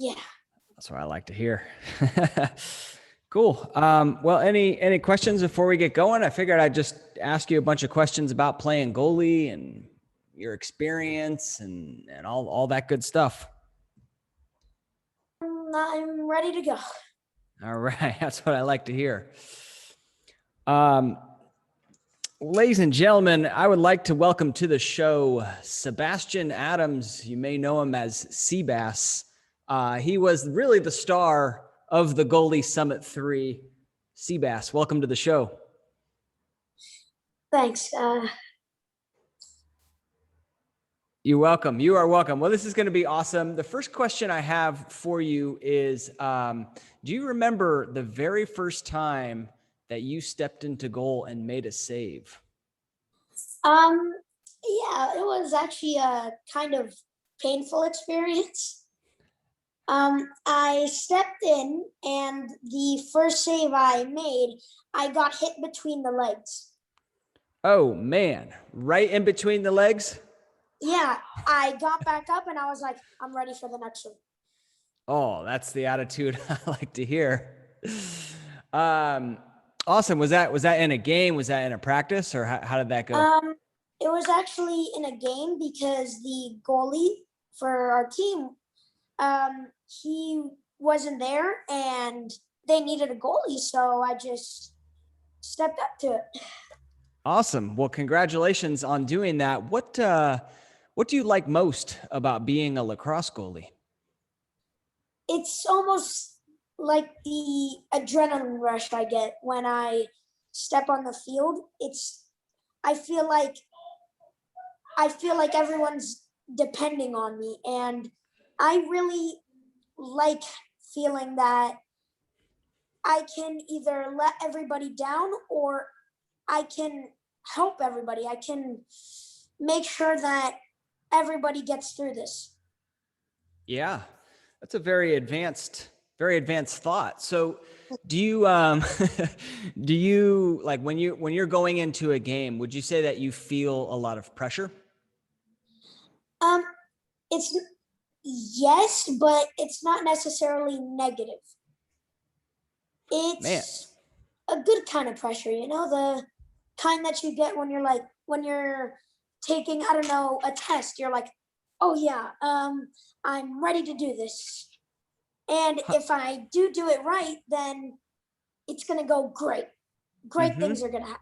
Yeah. That's what I like to hear. Cool. Well, any questions before we get going? I figured I'd just ask you a bunch of questions about playing goalie and your experience and all that good stuff. I'm ready to go. All right. That's what I like to hear. Ladies and gentlemen, I would like to welcome to the show Sebastian Adams. You may know him as SeaBass. He was really the star of the Goalie Summit 3. SeaBass, welcome to the show. Thanks. You're welcome. You are welcome. Well, this is going to be awesome. The first question I have for you is, do you remember the very first time that you stepped into goal and made a save? Yeah, it was actually a kind of painful experience. I stepped in, and the first save I made, I got hit between the legs. Oh, man. Right in between the legs? Yeah, I got back up, and I was like, I'm ready for the next one. Oh, that's the attitude I like to hear. Awesome. Was that in a game? Was that in a practice, or how did that go? It was actually in a game because the goalie for our team, he wasn't there, and they needed a goalie, so I just stepped up to it. Awesome. Well, congratulations on doing that. What do you like most about being a lacrosse goalie? It's almost like the adrenaline rush I get when I step on the field. I feel like everyone's depending on me, and I really like feeling that I can either let everybody down or I can help everybody. I can make sure that everybody gets through this. Yeah, that's a very advanced thought. So do you do you like when you're going into a game, would you say that you feel a lot of pressure? Um, it's yes, but it's not necessarily negative. Man. It's a good kind of pressure, the kind that you get when you're taking, I don't know, a test. You're like, oh yeah, I'm ready to do this. And if I do it right, then it's gonna go great. Great things are gonna happen.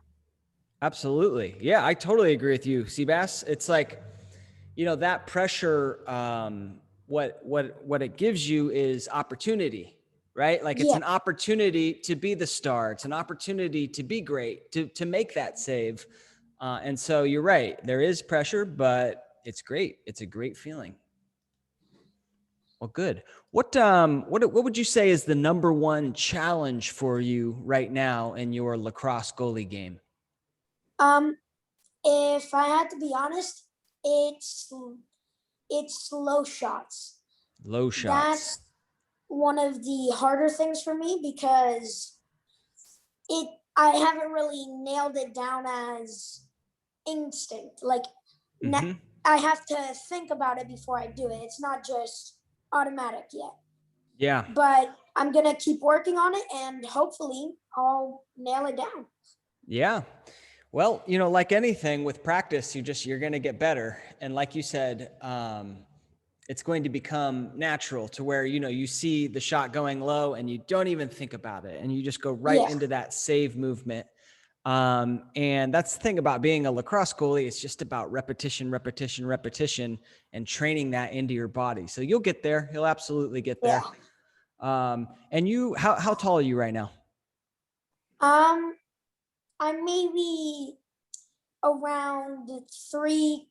Absolutely. Yeah, I totally agree with you, Seabass. It's like, that pressure, what it gives you is opportunity, right? Like it's Yeah, an opportunity to be the star. It's an opportunity to be great, to make that save. And so you're right. There is pressure, but it's great. It's a great feeling. Well, good. What would you say is the number one challenge for you right now in your lacrosse goalie game? if I had to be honest, it's low shots. Low shots. That's one of the harder things for me because I haven't really nailed it down as instinct. Like I have to think about it before I do it. It's not just automatic yet. Yeah. But I'm gonna keep working on it, and hopefully I'll nail it down. Yeah. Well, like anything with practice, you're going to get better. And like you said, it's going to become natural to where, you see the shot going low and you don't even think about it. And you just go right into that save movement. And that's the thing about being a lacrosse goalie. It's just about repetition, repetition, repetition, and training that into your body. So you'll get there. You'll absolutely get there. And how tall are you right now? I'm maybe around three.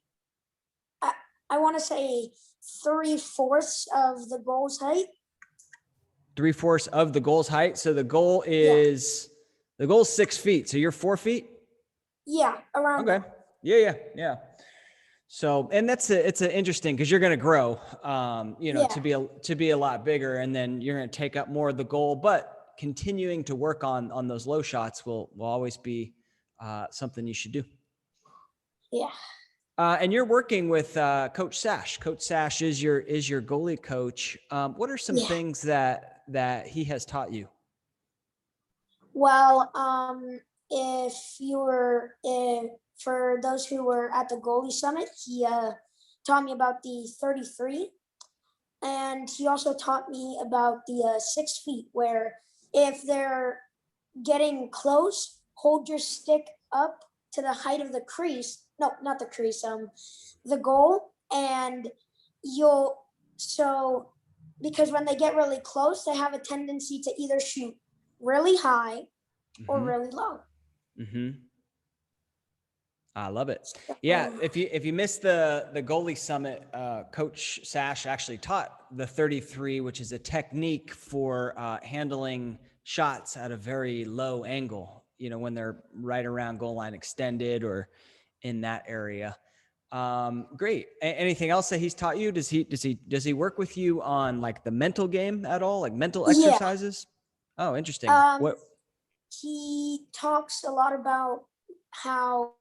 I want to say 3/4 of the goal's height. 3/4 of the goal's height. So the goal is the goal's 6 feet. So you're 4 feet. Yeah, around. Okay. Yeah. So, and it's an interesting because you're going to grow, to be a lot bigger, and then you're going to take up more of the goal. But continuing to work on those low shots will always be something you should do. Yeah. And you're working with Coach Sash. Coach Sash is your goalie coach. What are some Yeah. things that he has taught you? Well, if for those who were at the Goalie Summit, he taught me about the 33, and he also taught me about the 6 feet, where if they're getting close, hold your stick up to the height of the crease. No, not the crease. The goal, and you'll so because when they get really close, they have a tendency to either shoot really high or Mm-hmm. really low. Mm-hmm. I love it. Yeah, So, if you missed the goalie summit, Coach Sash actually taught the 33, which is a technique for handling shots at a very low angle. You know, when they're right around goal line extended or in that area. Great. Anything else that he's taught you? Does he work with you on like the mental game at all, like mental yeah. exercises? Oh, interesting. Um, What? he talks a lot about how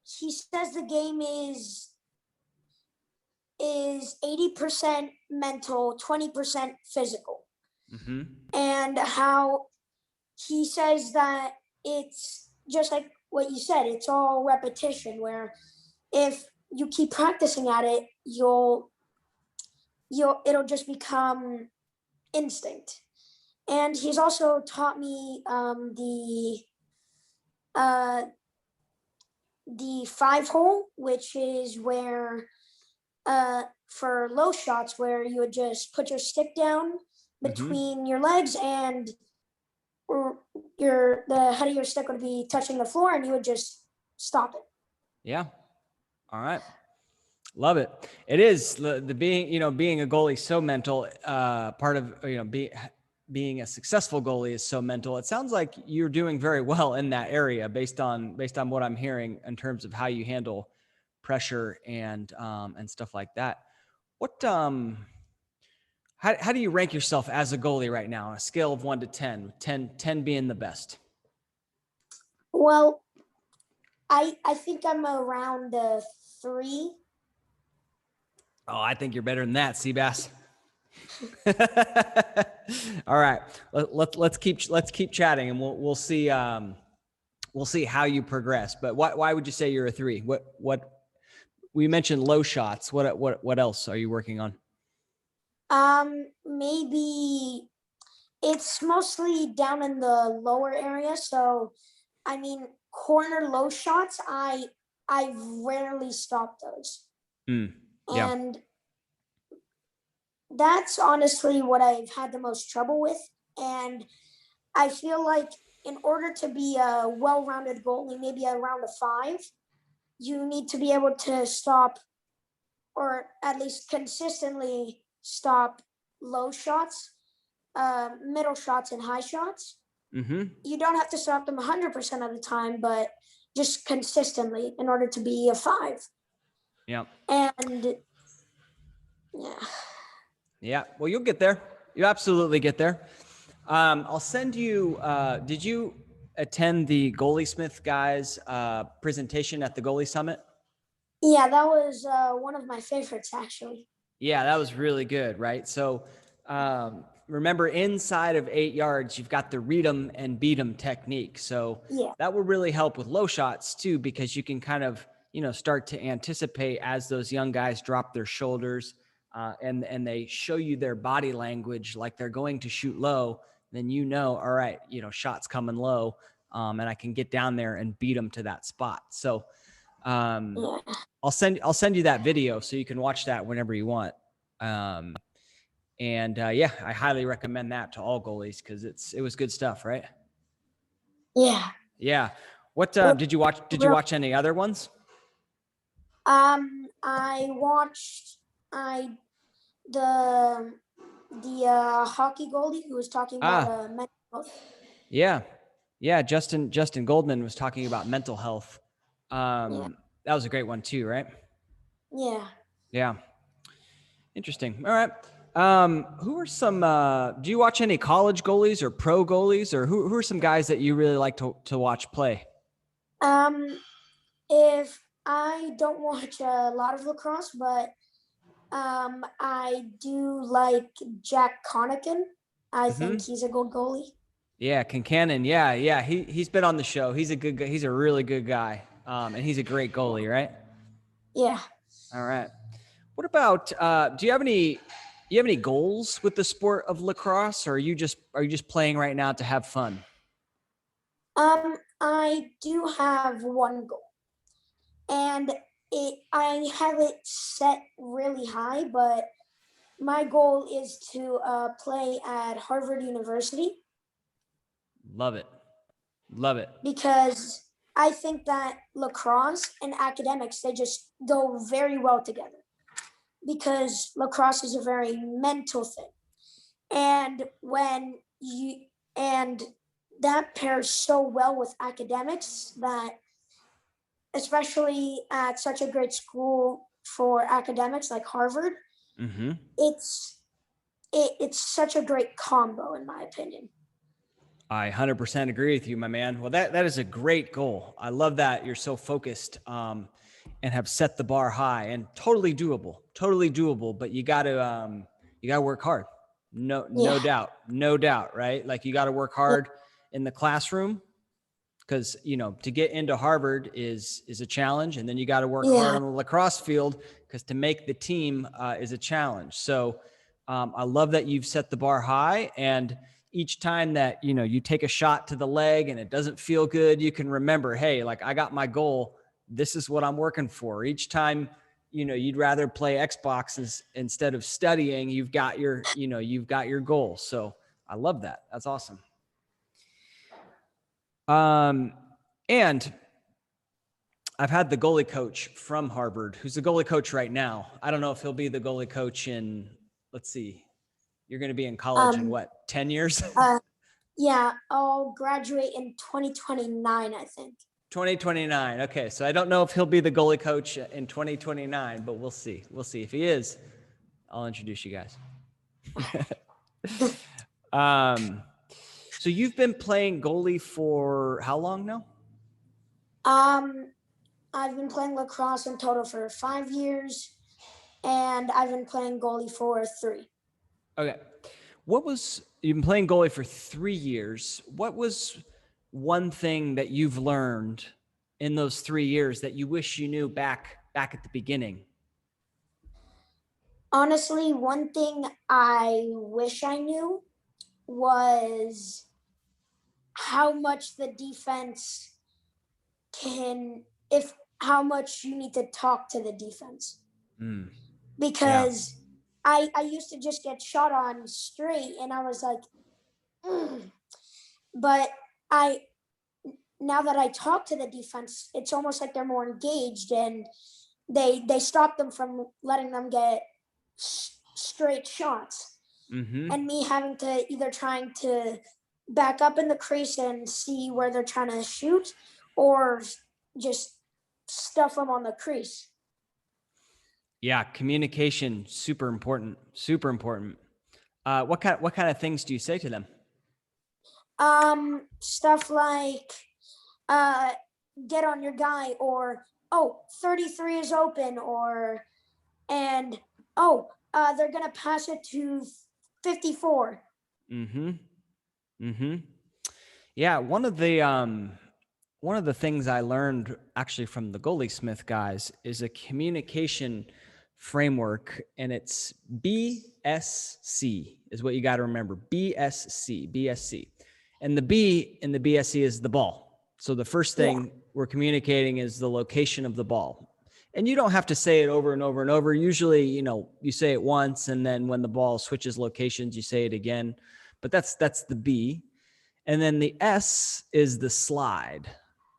he says the game is 80% mental, 20% physical. Mm-hmm. And how he says that it's just like what you said, it's all repetition, where if you keep practicing at it, it'll just become instinct. And he's also taught me uh, the 5 hole, which is where for low shots, where you would just put your stick down Mm-hmm. between your legs, and the head of your stick would be touching the floor, and you would just stop it. Yeah. All right. Love it. It is the being, being a goalie is so mental. Part of, being a successful goalie is so mental. It sounds like you're doing very well in that area based on what I'm hearing in terms of how you handle pressure and stuff like that. What, how do you rank yourself as a goalie right now on a scale of 1 to 10, with 10 being the best? Well, I think I'm around 3. Oh, I think you're better than that, SeaBass. All right, let's keep chatting, and we'll see how you progress. But why would you say you're a 3? What we mentioned low shots. What else are you working on? Maybe it's mostly down in the lower area. So, I mean, corner low shots, I rarely stop those. Yeah. And that's honestly what I've had the most trouble with. And I feel like in order to be a well-rounded goalie, maybe around a 5, you need to be able to stop, or at least consistently stop, low shots, middle shots, and high shots. Mm-hmm. You don't have to stop them 100% of the time, but just consistently in order to be a 5. Yeah. And yeah. Yeah. Well, you'll get there. You absolutely get there. I'll send you. Did you attend the Goalie Smith guys presentation at the Goalie Summit? Yeah, that was one of my favorites, actually. Yeah, that was really good, right? So remember, inside of 8 yards, you've got the read 'em and beat 'em technique. So Yeah. that will really help with low shots too, because you can kind of, start to anticipate as those young guys drop their shoulders and they show you their body language like they're going to shoot low. Then all right, shots coming low, and I can get down there and beat them to that spot. So Yeah. I'll send you that video so you can watch that whenever you want. Yeah, I highly recommend that to all goalies because it was good stuff, right? Yeah. Yeah. What did you watch? Did you watch any other ones? I watched the hockey goalie who was talking about mental health. Yeah. Justin Goldman was talking about mental health. Yeah. That was a great one too, right? Yeah. Yeah. Interesting. All right. Who are some? Do you watch any college goalies or pro goalies, or who are some guys that you really like to watch play? If I don't watch a lot of lacrosse, but I do like Jack Connican. I think Hmm. he's a good goalie. Yeah, Kincannon. Yeah, yeah. He's been on the show. He's a good guy. He's a really good guy. And he's a great goalie, right? Yeah. All right. What about do you have any goals with the sport of lacrosse, or are you just playing right now to have fun? I do have one goal, and I have it set really high, but my goal is to play at Harvard University Love it. Love it. because I think that lacrosse and academics they just go very well together because lacrosse is a very mental thing. And when you and that pairs so well with academics that especially at such a great school for academics like Harvard, Mm-hmm. it's it's such a great combo in my opinion. I 100% agree with you, my man. Well, that is a great goal. I love that you're so focused and have set the bar high and totally doable. But you got to work hard. No Yeah, doubt, no doubt, right? Like you got to work yeah, hard in the classroom because to get into Harvard is a challenge, and then you got to work hard yeah, on the lacrosse field because to make the team is a challenge. So I love that you've set the bar high, and each time that you take a shot to the leg and it doesn't feel good, you can remember, hey, like I got my goal. This is what I'm working for. Each time you'd rather play Xboxes instead of studying, you've got your goal. So I love that. That's awesome. Um, and I've had the goalie coach from Harvard, who's the goalie coach right now. I don't know if he'll be the goalie coach in, let's see, you're going to be in college in um, what, 10 years? uh, yeah. I'll graduate in 2029, I think. 2029. Okay. So I don't know if he'll be the goalie coach in 2029, but we'll see. We'll see. If he is, I'll introduce you guys. um, so you've been playing goalie for how long now? um, I've been playing lacrosse in total for 5 years, and I've been playing goalie for 3. Okay. You've been playing goalie for 3 years. What was one thing that you've learned in those 3 years that you wish you knew back at the beginning? Honestly, one thing I wish I knew was how much the defense can, if how much you need to talk to the defense. Mm, yeah. Because I used to just get shot on straight and I was like, mm. But I, now that I talk to the defense, it's almost like they're more engaged and they stop them from letting them get straight shots. Mm-hmm. And me having to either trying to back up in the crease and see where they're trying to shoot or just stuff them on the crease. Yeah. Communication, super important. Super important. What kind of things do you say to them? Stuff like uh get on your guy or oh 33 is open or and oh they're gonna pass it to 54. Mm-hmm. Mm-hmm. Yeah. One of the things I learned actually from the Goalie Smith guys is a communication framework, and it's BSC is what you got to remember. BSC. And the B in the BSC is the ball. So the first Yeah, thing we're communicating is the location of the ball. And you don't have to say it over and over and over. Usually, you say it once, and then when the ball switches locations, you say it again. But that's the B. And then the S is the slide.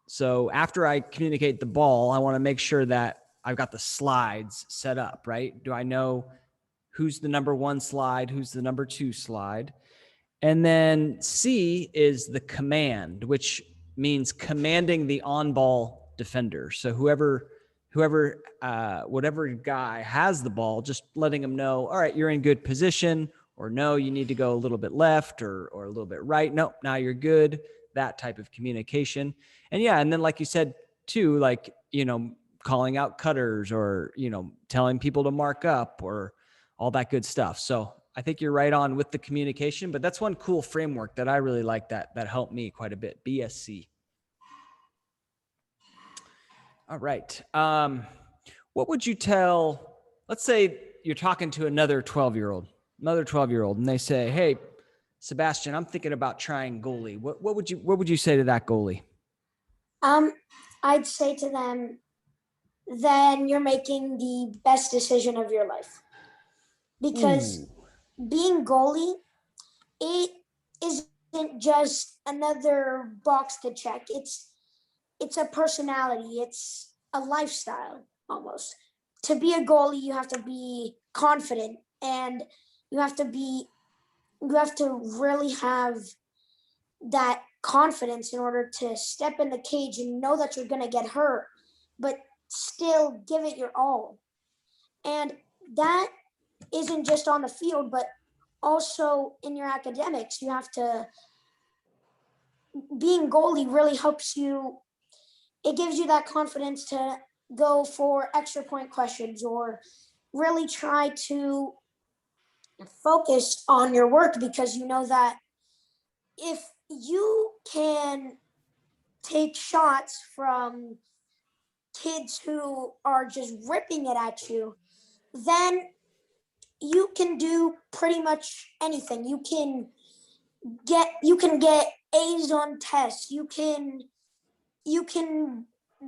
So after I communicate the ball, I want to make sure that I've got the slides set up, right? Do I know who's the number 1 slide, who's the number 2 slide? And then C is the command, which means commanding the on-ball defender. So whatever guy has the ball, just letting him know, all right, you're in good position, or no, you need to go a little bit left or a little bit right. Nope, now you're good. That type of communication. And yeah, and then like you said too, like, calling out cutters or, telling people to mark up or all that good stuff. So I think you're right on with the communication, but that's one cool framework that I really like that helped me quite a bit. BSC. All right. What would you tell, let's say you're talking to another 12-year-old, and they say, "Hey, Sebastian, I'm thinking about trying goalie." What would you say to that goalie? I'd say to them, then you're making the best decision of your life. Because being goalie, it isn't just another box to check. It's a personality. It's a lifestyle almost. To be a goalie, you have to be confident, and you have to really have that confidence in order to step in the cage and know that you're going to get hurt, but still give it your all. And that isn't just on the field, but also in your academics. You have to, being goalie really helps you, it gives you that confidence to go for extra point questions or really try to focus on your work, because you know that if you can take shots from kids who are just ripping it at you, then you can do pretty much anything. You can get A's on tests. You can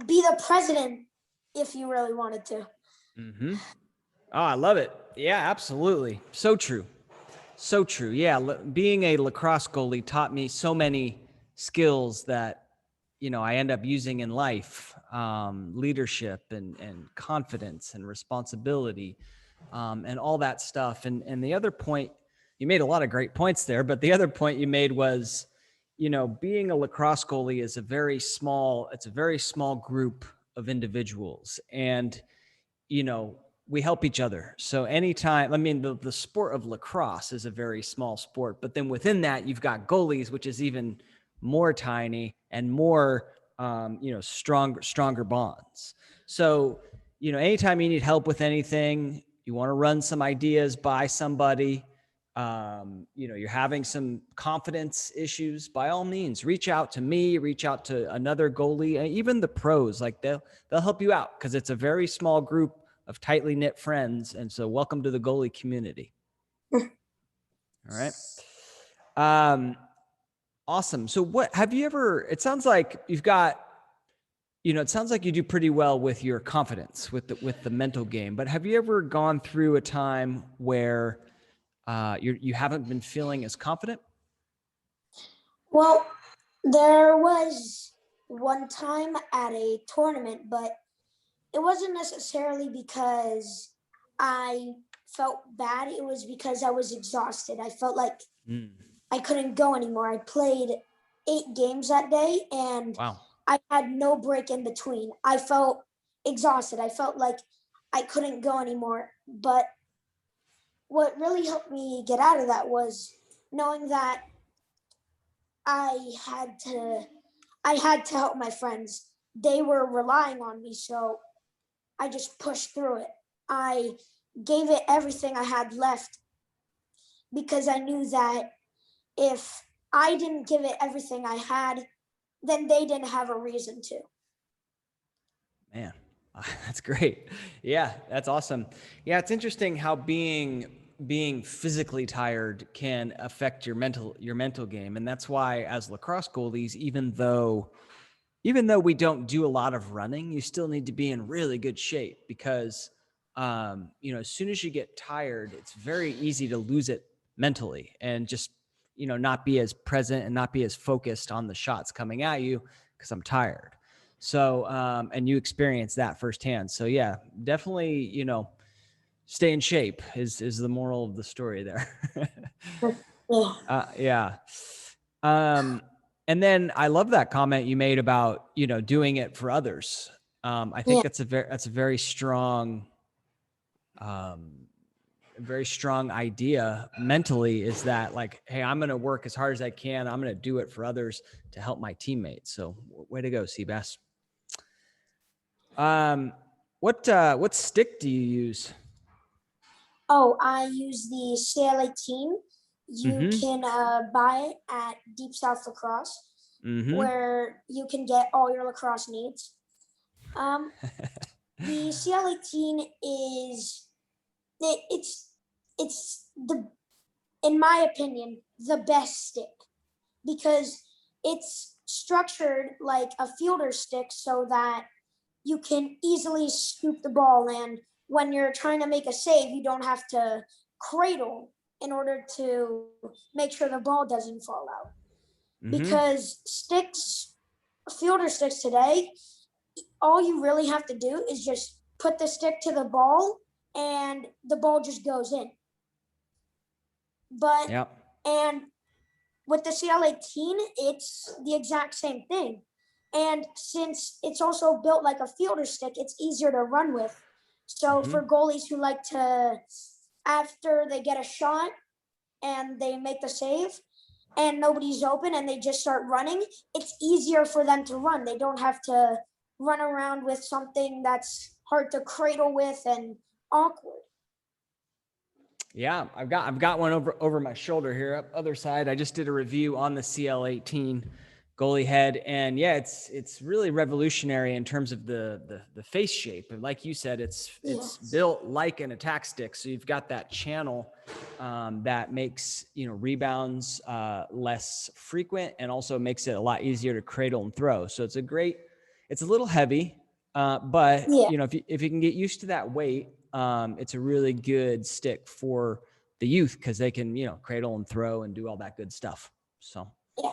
be the president if you really wanted to. Mm-hmm. Oh, I love it. Yeah, absolutely. So true. So true. Yeah. Being a lacrosse goalie taught me so many skills that, I end up using in life, leadership and confidence and responsibility, and all that stuff. And the other point, you made a lot of great points there, but the other point you made was, being a lacrosse goalie is it's a very small group of individuals. And, we help each other. So anytime, the sport of lacrosse is a very small sport, but then within that, you've got goalies, which is even more tiny and more, stronger bonds. So, anytime you need help with anything, you want to run some ideas by somebody, you're having some confidence issues, by all means, reach out to me, reach out to another goalie, and even the pros, like they'll help you out, because it's a very small group of tightly knit friends. And so welcome to the goalie community. All right. Awesome. So what have you ever, it sounds like you've got, it sounds like you do pretty well with your confidence, with the mental game, but have you ever gone through a time where you haven't been feeling as confident? Well, there was one time at a tournament, but it wasn't necessarily because I felt bad. It was because I was exhausted. I felt like I couldn't go anymore. I played 8 games that day, and Wow. I had no break in between. I felt exhausted. I felt like I couldn't go anymore. But what really helped me get out of that was knowing that I had to I had to help my friends. They were relying on me, so I just pushed through it. I gave it everything I had left, because I knew that if I didn't give it everything I had, then they didn't have a reason to. Man, that's great. Yeah, that's awesome. Yeah, it's interesting how being physically tired can affect your mental game. And that's why, as lacrosse goalies, even though we don't do a lot of running, you still need to be in really good shape, because as soon as you get tired, it's very easy to lose it mentally and just, not be as present and not be as focused on the shots coming at you, because I'm tired. So, and you experience that firsthand. So yeah, definitely, stay in shape is the moral of the story there. Yeah. And then I love that comment you made about, doing it for others. I think that's a very strong, very strong idea mentally, is that like, hey, I'm going to work as hard as I can. I'm going to do it for others to help my teammates. So way to go, SeaBass. What stick do you use? Oh, I use the CL18. You Mm-hmm. can buy it at Deep South Lacrosse, Mm-hmm. where you can get all your lacrosse needs. Um, the CL18 is it's the in my opinion the best stick because it's structured like a fielder stick so that you can easily scoop the ball, and when you're trying to make a save you don't have to cradle in order to make sure the ball doesn't fall out, Mm-hmm. because sticks fielder sticks today, all you really have to do is just put the stick to the ball and the ball just goes in. But Yeah. and with the CL18, it's the exact same thing. And since it's also built like a fielder stick, it's easier to run with. So Mm-hmm. for goalies who like to, after they get a shot and they make the save and nobody's open and they just start running, it's easier for them to run. They don't have to run around with something that's hard to cradle with and awkward. Yeah, I've got one over my shoulder here, up other side. I just did a review on the CL18 goalie head, and yeah, it's really revolutionary in terms of the face shape. And like you said, it's Yes. built like an attack stick, so you've got that channel that makes rebounds less frequent, and also makes it a lot easier to cradle and throw. So it's a little heavy, but Yeah. if you can get used to that weight, it's a really good stick for the youth because they can, cradle and throw and do all that good stuff. So, Yeah.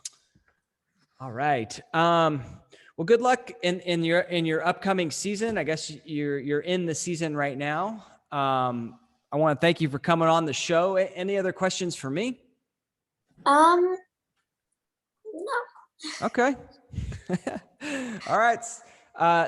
all right. Well, good luck in your upcoming season. I guess you're in the season right now. I want to thank you for coming on the show. Any other questions for me? No. Okay. All right.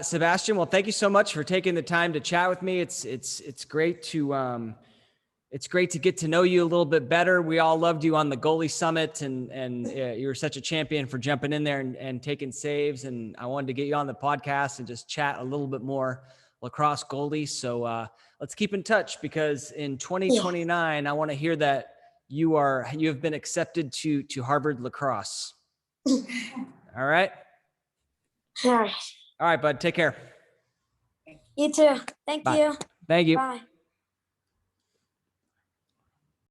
Sebastian, well, thank you so much for taking the time to chat with me. It's great to get to know you a little bit better. We all loved you on the Goalie Summit, and you were such a champion for jumping in there and taking saves. And I wanted to get you on the podcast and just chat a little bit more lacrosse goalies. So let's keep in touch, because in 2029, I want to hear that you have been accepted to Harvard lacrosse. All right. All right. All right, bud. Take care. You too. Thank Bye. you. Thank you. Bye.